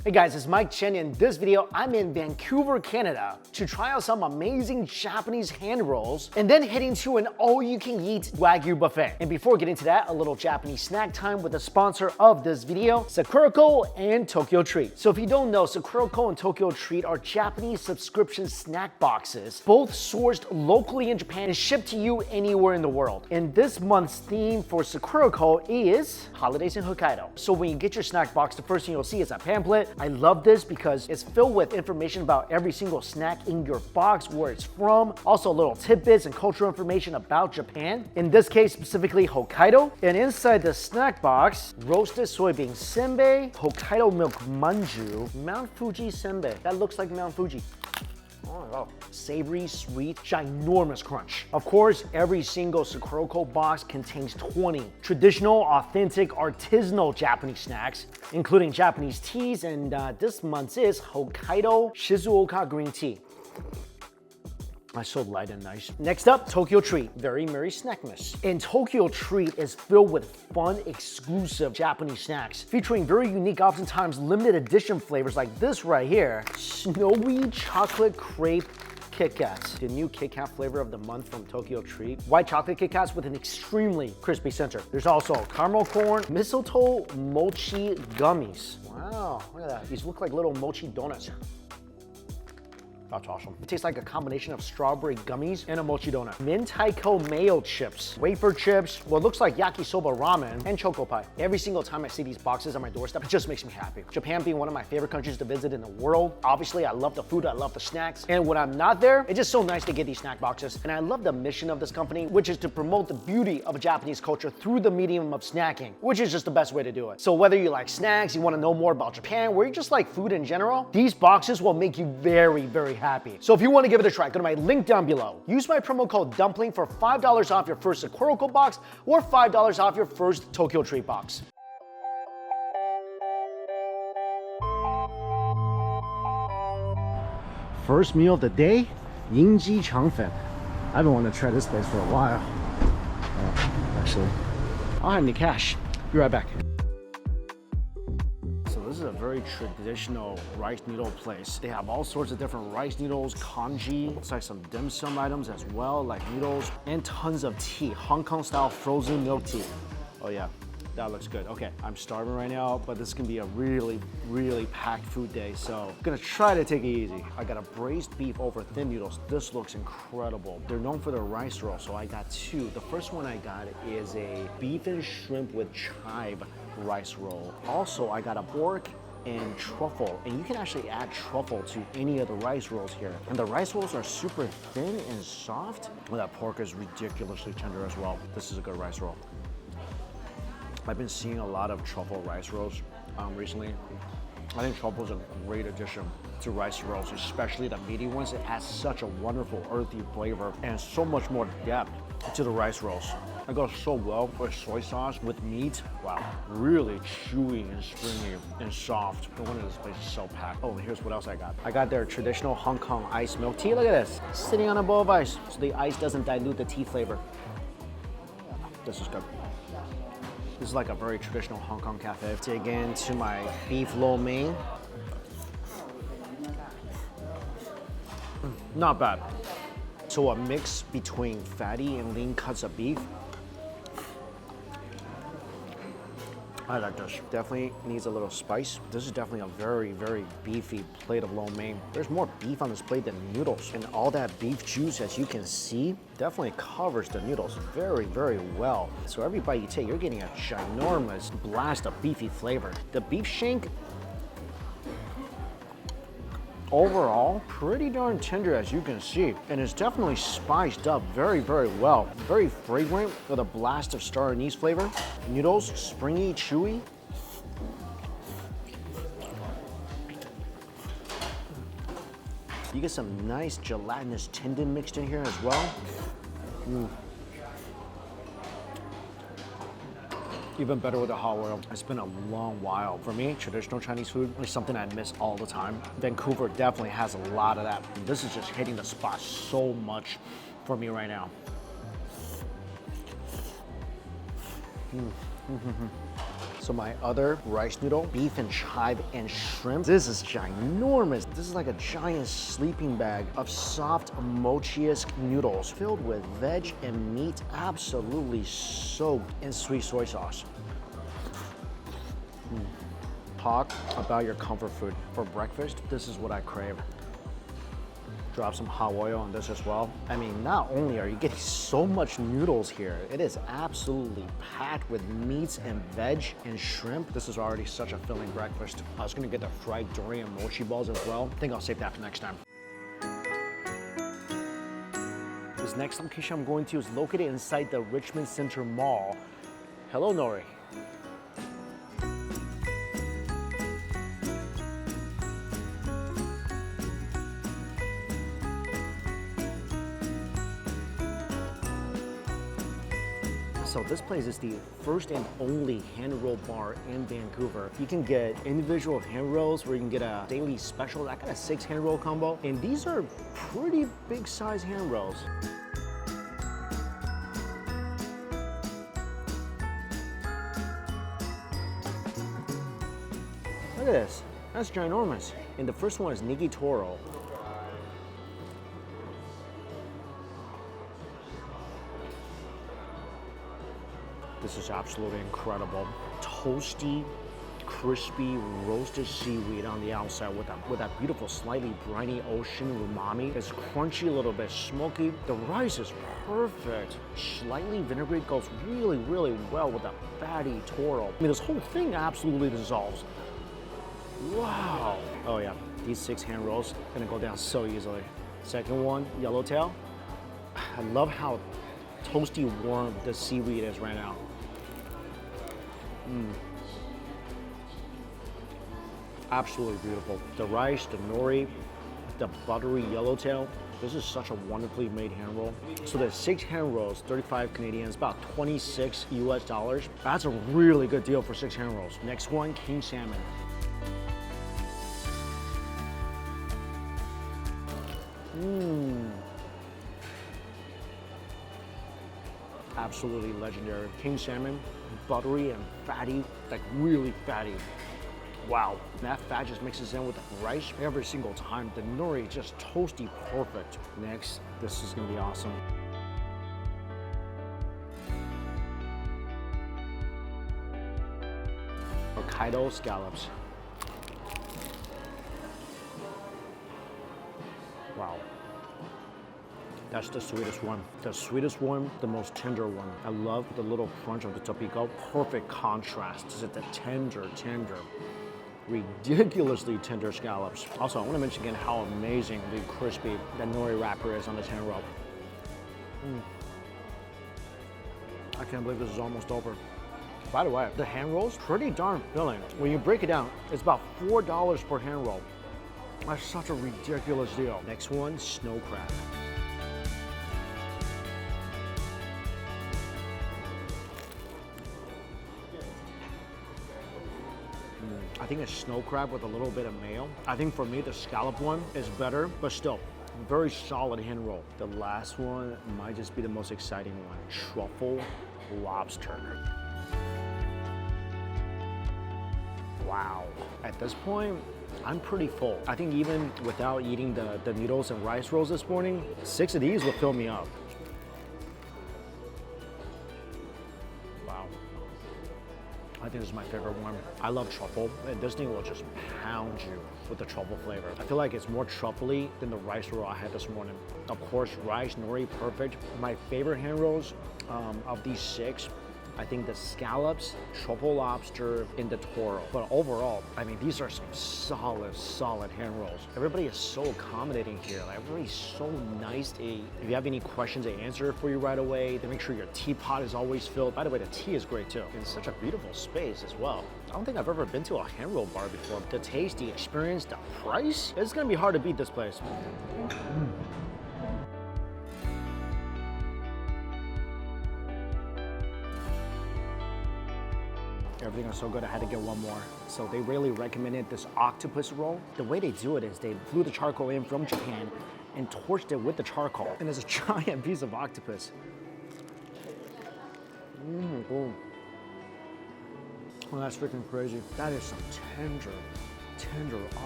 Hey guys, it's Mike Chen. In this video, I'm in Vancouver, Canada to try out some amazing Japanese hand rolls and then heading to an all-you-can-eat Wagyu buffet. And before getting to that, a little Japanese snack time with the sponsor of this video, Sakurako and Tokyo Treat. So if you don't know, Sakurako and Tokyo Treat are Japanese subscription snack boxes, both sourced locally in Japan and shipped to you anywhere in the world. And this month's theme for Sakurako is Holidays in Hokkaido. So when you get your snack box, the first thing you'll see is a pamphlet. I love this because it's filled with information about every single snack in your box, where it's from, also little tidbits and cultural information about Japan. In this case, specifically Hokkaido. And inside the snack box, roasted soybean senbei, Hokkaido milk manju, Mount Fuji senbei. That looks like Mount Fuji. Oh my God. Savory, sweet, ginormous crunch. Of course, every single Sakurako box contains 20 traditional, authentic, artisanal Japanese snacks, including Japanese teas, and this month's is Hokkaido Shizuoka green tea. That's so light and nice. Next up, Tokyo Treat, very merry snackmas. And Tokyo Treat is filled with fun, exclusive Japanese snacks, featuring very unique, oftentimes limited edition flavors like this right here, snowy chocolate crepe Kit Kats, the new Kit Kat flavor of the month from Tokyo Treat. White chocolate Kit Kats with an extremely crispy center. There's also caramel corn, mistletoe mochi gummies. Wow, look at that. These look like little mochi donuts. That's awesome. It tastes like a combination of strawberry gummies and a mochi donut. Mentaiko mayo chips, wafer chips, what looks like yakisoba ramen, and choco pie. Every single time I see these boxes on my doorstep, it just makes me happy. Japan being one of my favorite countries to visit in the world. Obviously, I love the food, I love the snacks. And when I'm not there, it's just so nice to get these snack boxes. And I love the mission of this company, which is to promote the beauty of Japanese culture through the medium of snacking, which is just the best way to do it. So whether you like snacks, you want to know more about Japan, or you just like food in general, these boxes will make you very, very happy. So if you want to give it a try, go to my link down below. Use my promo code DUMPLING for $5 off your first Sakurako box or $5 off your first Tokyo Treat box. First meal of the day, Yin Ji Chang Fen. I've been wanting to try this place for a while. Actually, I don't have any cash. Be right back. This is a very traditional rice noodle place. They have all sorts of different rice noodles, congee, looks like some dim sum items as well, like noodles, and tons of tea, Hong Kong style frozen milk tea. Oh yeah, that looks good. Okay, I'm starving right now, but this is gonna be a really, really packed food day, so I'm gonna try to take it easy. I got a braised beef over thin noodles. This looks incredible. They're known for their rice roll, so I got two. The first one I got is a beef and shrimp with chive rice roll. Also, I got a pork and truffle, and you can actually add truffle to any of the rice rolls here. And the rice rolls are super thin and soft. Well, that pork is ridiculously tender as well. This is a good rice roll. I've been seeing a lot of truffle rice rolls recently. I think truffle is a great addition to rice rolls, especially the meaty ones. It has such a wonderful earthy flavor and so much more depth to the rice rolls. It goes so well with soy sauce, with meat. Wow, really chewy and springy and soft. No wonder this place is so packed. Oh, here's what else I got. I got their traditional Hong Kong iced milk tea. Look at this, sitting on a bowl of ice, so the ice doesn't dilute the tea flavor. This is good. This is like a very traditional Hong Kong cafe. Dig into my beef lo mein. Not bad. So a mix between fatty and lean cuts of beef. I like this. Definitely needs a little spice. This is definitely a very, very beefy plate of lo mein. There's more beef on this plate than noodles. And all that beef juice, as you can see, definitely covers the noodles very, very well. So every bite you take, you're getting a ginormous blast of beefy flavor. The beef shank, overall, pretty darn tender, as you can see, and it's definitely spiced up very, very well. Very fragrant with a blast of star anise flavor. Noodles, springy, chewy. You get some nice gelatinous tendon mixed in here as well. Even better with the hot oil. It's been a long while. For me, traditional Chinese food is something I miss all the time. Vancouver definitely has a lot of that. This is just hitting the spot so much for me right now. So my other rice noodle, beef and chive and shrimp. This is ginormous. This is like a giant sleeping bag of soft mochi-esque noodles filled with veg and meat, absolutely soaked in sweet soy sauce. Talk about your comfort food. For breakfast, this is what I crave. Drop some hot oil on this as well. I mean, not only are you getting so much noodles here, it is absolutely packed with meats and veg and shrimp. This is already such a filling breakfast. I was gonna get the fried durian mochi balls as well. I think I'll save that for next time. This next location I'm going to is located inside the Richmond Center Mall. Hello, Nori. So this place is the first and only hand roll bar in Vancouver. You can get individual hand rolls, where you can get a daily special. I got a 6 hand roll combo, and these are pretty big size hand rolls. Look at this, that's ginormous. And the first one is Nigitoro. This is absolutely incredible. Toasty, crispy, roasted seaweed on the outside with that beautiful, slightly briny ocean umami. It's crunchy, a little bit smoky. The rice is perfect. Slightly vinaigrette goes really, really well with that fatty toro. I mean, this whole thing absolutely dissolves. Wow. Oh yeah, these 6 hand rolls gonna go down so easily. Second one, yellowtail. I love how toasty warm the seaweed is right now. Absolutely beautiful. The rice, the nori, the buttery yellowtail. This is such a wonderfully made hand roll. So there's 6 hand rolls, 35 Canadians, about 26 US dollars. That's a really good deal for 6 hand rolls. Next one, king salmon. Absolutely legendary. King salmon, buttery and fatty, like really fatty. Wow, that fat just mixes in with the rice every single time. The nori is just toasty perfect. Next, this is gonna be awesome. Hokkaido scallops. Wow. That's the sweetest one. The sweetest one, the most tender one. I love the little crunch of the topiko. Perfect contrast to the tender, ridiculously tender scallops. Also, I want to mention again how amazingly crispy the nori wrapper is on this hand roll. I can't believe this is almost over. By the way, the hand roll's pretty darn filling. When you break it down, it's about $4 per hand roll. That's such a ridiculous deal. Next one, snow crab. I think a snow crab with a little bit of mayo. I think for me, the scallop one is better, but still, very solid hand roll. The last one might just be the most exciting one, truffle lobster. Wow. At this point, I'm pretty full. I think even without eating the noodles and rice rolls this morning, 6 of these will fill me up. Wow. I think this is my favorite one. I love truffle, and this thing will just pound you with the truffle flavor. I feel like it's more truffly than the rice roll I had this morning. Of course, rice, nori, perfect. My favorite hand rolls of these 6, I think the scallops, truffle lobster, and the toro. But overall, I mean, these are some solid hand rolls. Everybody is so accommodating here. Like, everybody's so nice. If you have any questions, they answer for you right away. They make sure your teapot is always filled. By the way, the tea is great too. It's such a beautiful space as well. I don't think I've ever been to a hand roll bar before. The taste, the experience, the price, it's gonna be hard to beat this place. Everything is so good, I had to get one more. So they really recommended this octopus roll. The way they do it is they flew the charcoal in from Japan and torched it with the charcoal. And it's a giant piece of octopus. Oh, that's freaking crazy. That is some tender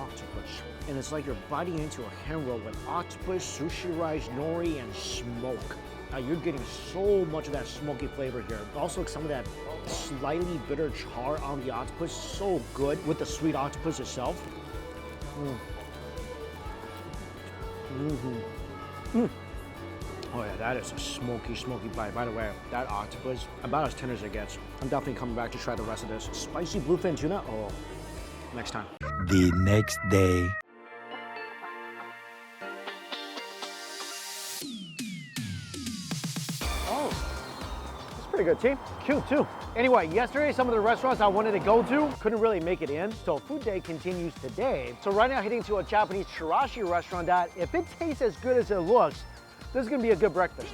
octopus. And it's like you're biting into a hand roll with octopus, sushi rice, nori, and smoke. You're getting so much of that smoky flavor here. Also, some of that slightly bitter char on the octopus, so good with the sweet octopus itself. Oh yeah, that is a smoky bite. By the way, that octopus, about as tender as it gets. I'm definitely coming back to try the rest of this. Spicy bluefin tuna, oh, next time. The next day. Pretty good team. Cute too. Anyway, yesterday some of the restaurants I wanted to go to couldn't really make it in, so food day continues today. So right now heading to a Japanese chirashi restaurant that, if it tastes as good as it looks, this is gonna be a good breakfast.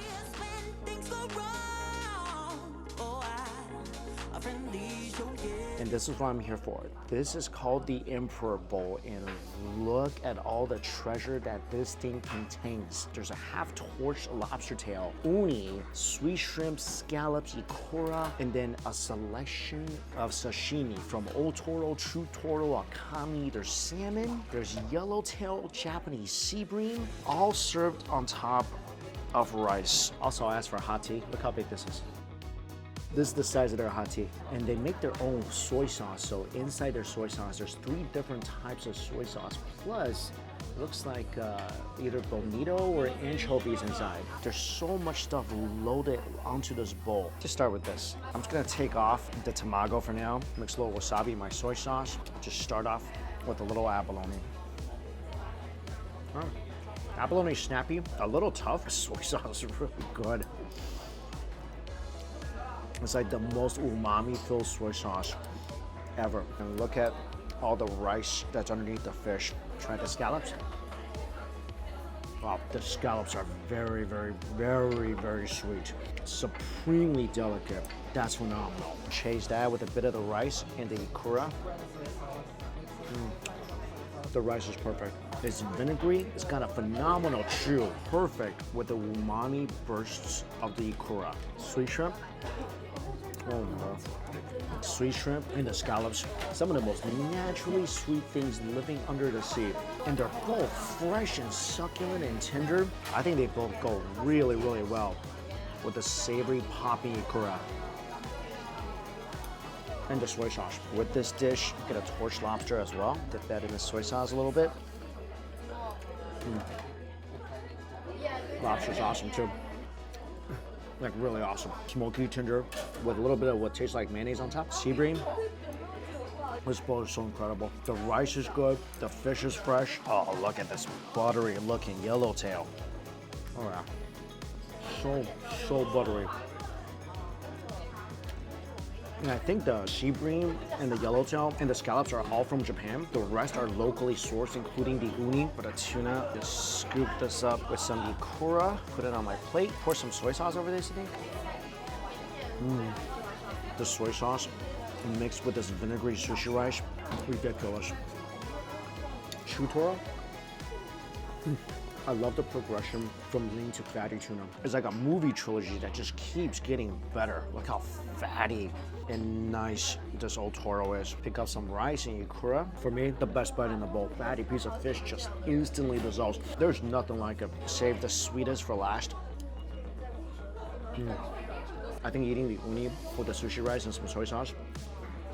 And this is what I'm here for. This is called the Imperial Bowl, and look at all the treasure that this thing contains. There's a half-torched lobster tail, uni, sweet shrimp, scallops, ikura, and then a selection of sashimi from otoro, true toro, akami. There's salmon, there's yellowtail Japanese sea bream, all served on top of rice. Also, I asked for hot tea. Look how big this is. This is the size of their hot tea. And they make their own soy sauce. So inside their soy sauce, there's 3 different types of soy sauce. Plus, it looks like either bonito or anchovies inside. There's so much stuff loaded onto this bowl. To start with this, I'm just gonna take off the tamago for now. Mix a little wasabi in my soy sauce. Just start off with a little abalone. Abalone is snappy, a little tough. Soy sauce is really good. It's like the most umami-filled soy sauce ever. And look at all the rice that's underneath the fish. Try the scallops. Wow, the scallops are very sweet. Supremely delicate. That's phenomenal. Chase that with a bit of the rice and the ikura. The rice is perfect. It's vinegary. It's got a phenomenal chew. Perfect with the umami bursts of the ikura. Sweet shrimp. Oh no. Sweet shrimp and the scallops. Some of the most naturally sweet things living under the sea. And they're both fresh and succulent and tender. I think they both go really well with the savory poppy ikura. And the soy sauce. With this dish, get a torched lobster as well. Dip that in the soy sauce a little bit. Lobster's awesome too. Like really awesome. Smoky, tender, with a little bit of what tastes like mayonnaise on top. Sea bream. This bowl is so incredible. The rice is good, the fish is fresh. Oh, look at this buttery looking yellowtail. Oh yeah. So buttery. And I think the sea bream and the yellowtail and the scallops are all from Japan. The rest are locally sourced, including the uni. But the tuna, just scoop this up with some ikura, put it on my plate, pour some soy sauce over this, I think. The soy sauce mixed with this vinegary sushi rice, ridiculous. Chutoro. I love the progression from lean to fatty tuna. It's like a movie trilogy that just keeps getting better. Look how fatty and nice this otoro is. Pick up some rice and ikura. For me, the best bite in the bowl. Fatty piece of fish just instantly dissolves. There's nothing like it. Save the sweetest for last. I think eating the uni with the sushi rice and some soy sauce,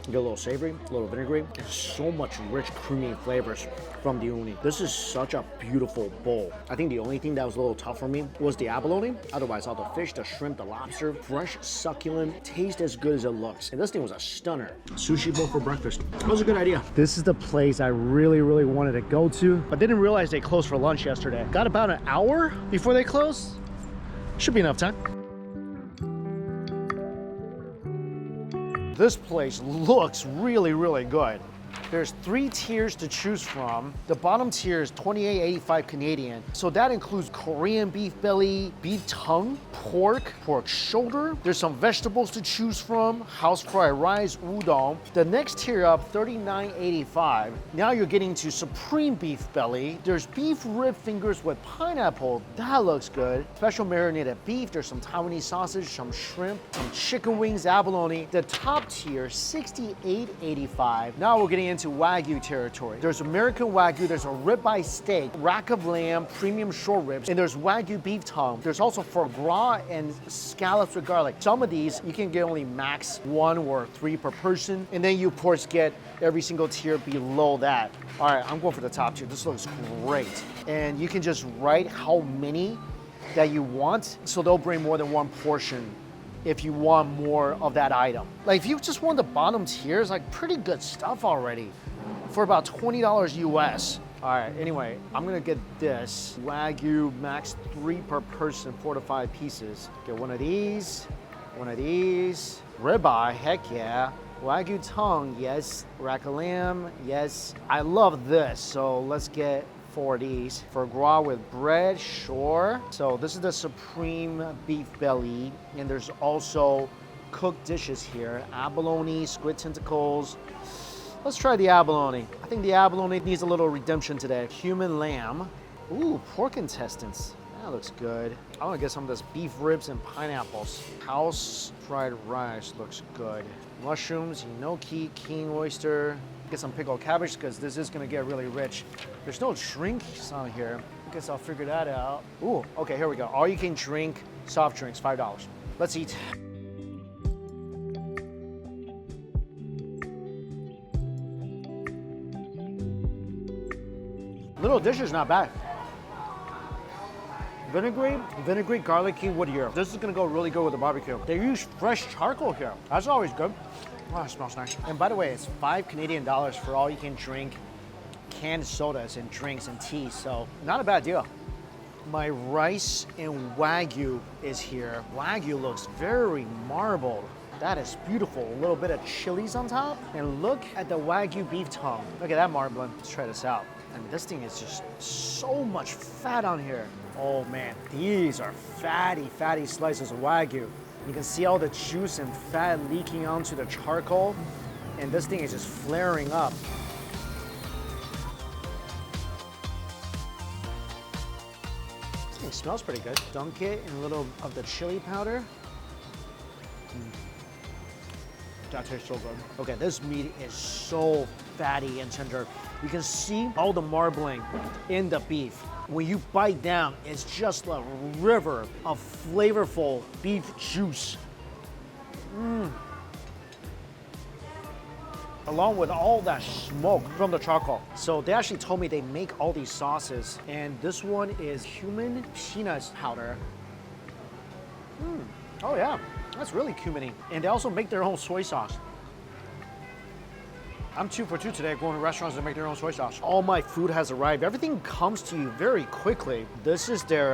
you get a little savory, a little vinegary, and so much rich, creamy flavors from the uni. This is such a beautiful bowl. I think the only thing that was a little tough for me was the abalone. Otherwise, all the fish, the shrimp, the lobster, fresh, succulent, taste as good as it looks. And this thing was a stunner. Sushi bowl for breakfast. That was a good idea. This is the place I really wanted to go to, but didn't realize they closed for lunch yesterday. Got about an hour before they close. Should be enough time. This place looks really good. There's 3 tiers to choose from. The bottom tier is $28.85 Canadian. So that includes Korean beef belly, beef tongue, pork shoulder. There's some vegetables to choose from, house fried rice, udon. The next tier up, $39.85. Now you're getting to supreme beef belly. There's beef rib fingers with pineapple. That looks good. Special marinated beef. There's some Taiwanese sausage, some shrimp, some chicken wings, abalone. The top tier, $68.85. Now we're getting into Wagyu territory. There's American Wagyu, there's a ribeye steak, rack of lamb, premium short ribs, and there's Wagyu beef tongue. There's also foie gras and scallops with garlic. Some of these, you can get only max 1 or 3 per person. And then you, of course, get every single tier below that. All right, I'm going for the top tier. This looks great. And you can just write how many that you want, so they'll bring more than 1 portion if you want more of that item. Like if you just want the bottom tier, it's like pretty good stuff already for about $20 US. All right, anyway, I'm gonna get this. Wagyu, max 3 per person, 4 to 5 pieces. Get one of these, Ribeye, heck yeah. Wagyu tongue, yes. Rack of lamb, yes. I love this, so let's get 4 of these. Foie gras with bread, sure. So this is the supreme beef belly, and there's also cooked dishes here. Abalone, squid tentacles. Let's try the abalone. I think the abalone needs a little redemption today. Human lamb. Ooh, pork intestines. That looks good. I want to get some of this beef ribs and pineapples. House fried rice looks good. Mushrooms, enoki, king oyster. Get some pickled cabbage because this is gonna get really rich. There's no drinks on here. I guess I'll figure that out. Ooh, okay, here we go. All you can drink, soft drinks, $5. Let's eat. Little dish is not bad. Vinegary, garlicky, woodier. This is gonna go really good with the barbecue. They use fresh charcoal here. That's always good. Oh, it smells nice. And by the way, it's $5 Canadian for all you can drink canned sodas and drinks and tea, so not a bad deal. My rice and Wagyu is here. Wagyu looks very marbled. That is beautiful. A little bit of chilies on top. And look at the Wagyu beef tongue. Look at that marbling. Let's try this out. And this thing is just so much fat on here. Oh man, these are fatty, fatty slices of Wagyu. You can see all the juice and fat leaking onto the charcoal, and this thing is just flaring up. This thing smells pretty good. Dunk it in a little of the chili powder. That tastes so good. Okay, this meat is so fatty and tender. You can see all the marbling in the beef. When you bite down, it's just a river of flavorful beef juice. Along with all that smoke from the charcoal. So they actually told me they make all these sauces, and this one is cumin peanut powder. Oh yeah, that's really cuminy. And they also make their own soy sauce. I'm 2 for 2 today, going to restaurants that make their own soy sauce. All my food has arrived. Everything comes to you very quickly. This is their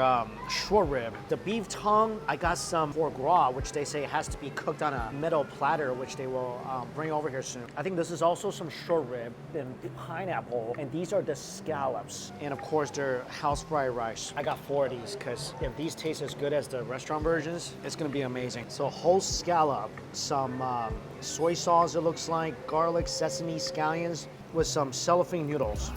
short rib. The beef tongue, I got some foie gras, which they say has to be cooked on a metal platter, which they will bring over here soon. I think this is also some short rib and pineapple, and these are the scallops. And of course, their house fried rice. I got 4 of these, because if these taste as good as the restaurant versions, it's gonna be amazing. So whole scallop, some soy sauce it looks like, garlic, sesame, scallions with some cellophane noodles.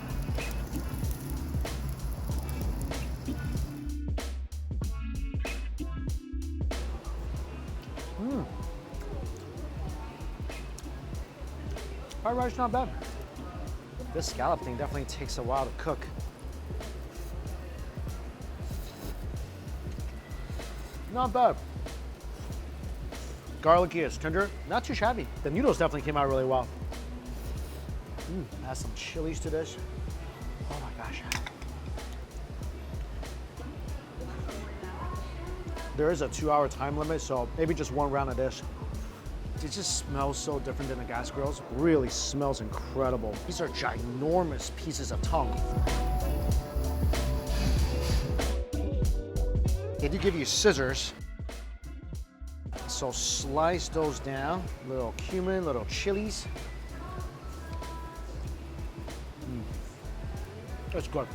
Fried rice not bad. This scallop thing definitely takes a while to cook. Not bad. Garlicky is tender, not too shabby. The noodles definitely came out really well. Add some chilies to this. Oh my gosh. There is a 2-hour time limit, so maybe just 1 round of this. It just smells so different than the gas grills. Really smells incredible. These are ginormous pieces of tongue. They do give you scissors. So slice those down. Little cumin, little chilies. It's good.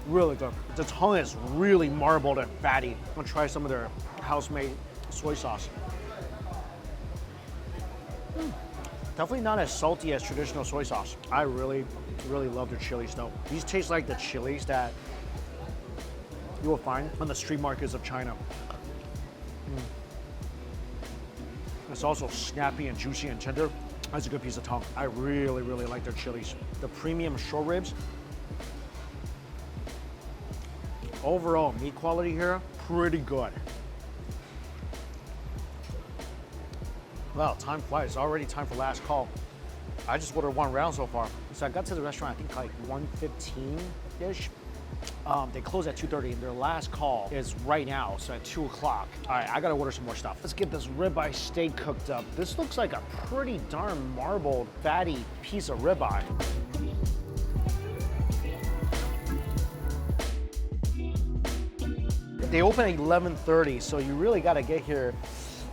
Really good. The tongue is really marbled and fatty. I'm gonna try some of their house-made soy sauce. Definitely not as salty as traditional soy sauce. I really love their chilies though. These taste like the chilies that you will find on the street markets of China. It's also snappy and juicy and tender. That's a good piece of tongue. I really like their chilies. The premium short ribs. Overall, meat quality here, pretty good. Wow, time flies. It's already time for last call. I just ordered 1 round so far. So I got to the restaurant, I think like 1:15-ish. They close at 2:30 and their last call is right now, so at 2 o'clock. All right, I gotta order some more stuff. Let's get this ribeye steak cooked up. This looks like a pretty darn marbled, fatty piece of ribeye. They open at 11:30, so you really gotta get here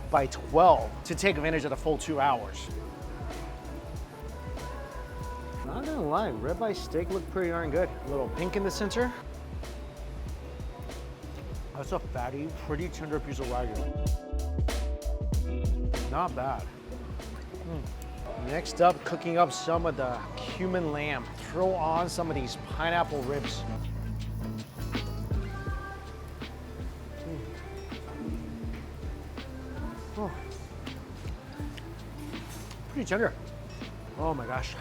by 12 to take advantage of the full 2 hours. Not gonna lie, ribeye steak looked pretty darn good. A little pink in the center. That's a fatty, pretty tender piece of Wagyu. Not bad. Next up, cooking up some of the cumin lamb. Throw on some of these pineapple ribs. Oh. Pretty tender. Oh my gosh.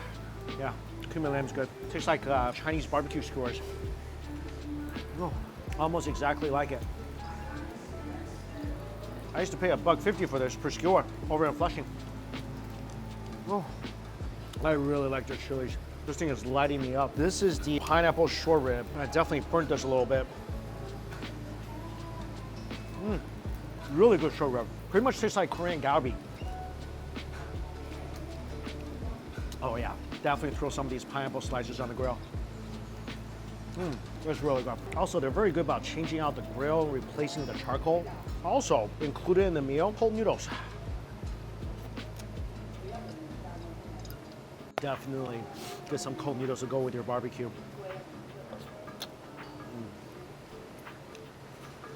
Yeah, cumin lamb's good. Tastes like Chinese barbecue skewers. Oh, almost exactly like it. I used to pay $1.50 for this per skewer over in Flushing. Oh, I really like their chilies. This thing is lighting me up. This is the pineapple short rib. I definitely burnt this a little bit. Really good short rib. Pretty much tastes like Korean galbi. Oh yeah, definitely throw some of these pineapple slices on the grill. That's really good. Also, they're very good about changing out the grill, replacing the charcoal. Also, included in the meal, cold noodles. Definitely get some cold noodles to go with your barbecue.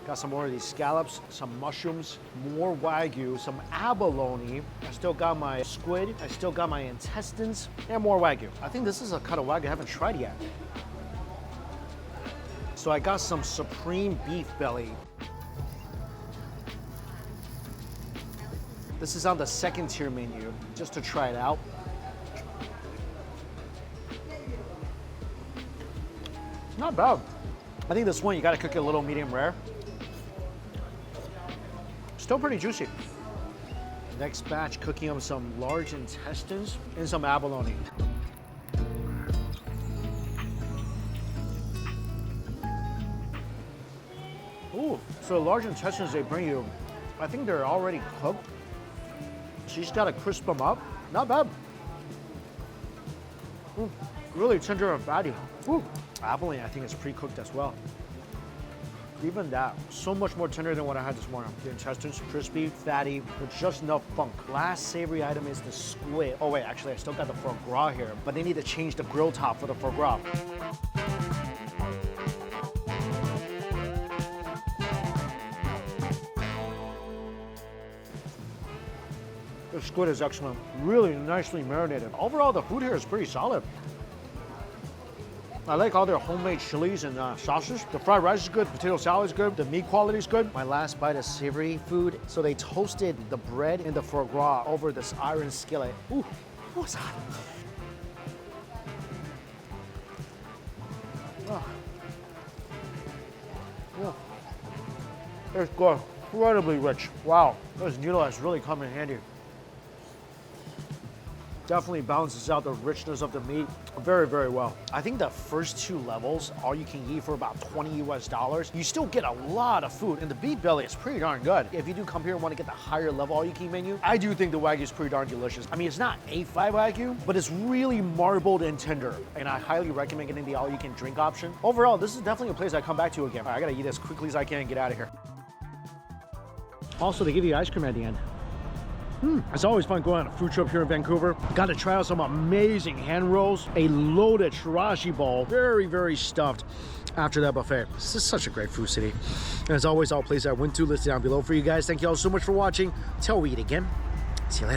Got some more of these scallops, some mushrooms, more Wagyu, some abalone. I still got my squid, I still got my intestines, and more Wagyu. I think this is a cut of Wagyu I haven't tried yet. So I got some supreme beef belly. This is on the second tier menu, just to try it out. Not bad. I think this one you gotta cook it a little medium rare. Still pretty juicy. Next batch, cooking up some large intestines and some abalone. Ooh, so the large intestines they bring you, I think they're already cooked. So you just gotta crisp them up. Not bad. Really tender and fatty. Abalone, I think, is pre-cooked as well. Even that, so much more tender than what I had this morning. The intestines, crispy, fatty, with just enough funk. Last savory item is the squid. Oh wait, actually I still got the foie gras here, but they need to change the grill top for the foie gras. The squid is excellent, really nicely marinated. Overall, the food here is pretty solid. I like all their homemade chilies and sauces. The fried rice is good, potato salad is good, the meat quality is good. My last bite of savory food. So they toasted the bread and the foie gras over this iron skillet. Ooh, what's that? Oh. Oh. It's good, incredibly rich. Wow, this noodle has really come in handy. Definitely balances out the richness of the meat very, very well. I think the first 2 levels, all you can eat for about $20 US. You still get a lot of food, and the beef belly is pretty darn good. If you do come here and want to get the higher level all you can eat menu, I do think the Wagyu is pretty darn delicious. I mean, it's not A5 Wagyu, but it's really marbled and tender, and I highly recommend getting the all you can drink option. Overall, this is definitely a place I come back to again. All right, I gotta eat as quickly as I can and get out of here. Also, they give you ice cream at the end. It's always fun going on a food trip here in Vancouver. Got to try out some amazing hand rolls, a loaded chirashi bowl, very, very stuffed after that buffet. This is such a great food city. And as always, all places I went to listed down below for you guys. Thank you all so much for watching. Till we eat again. See you later.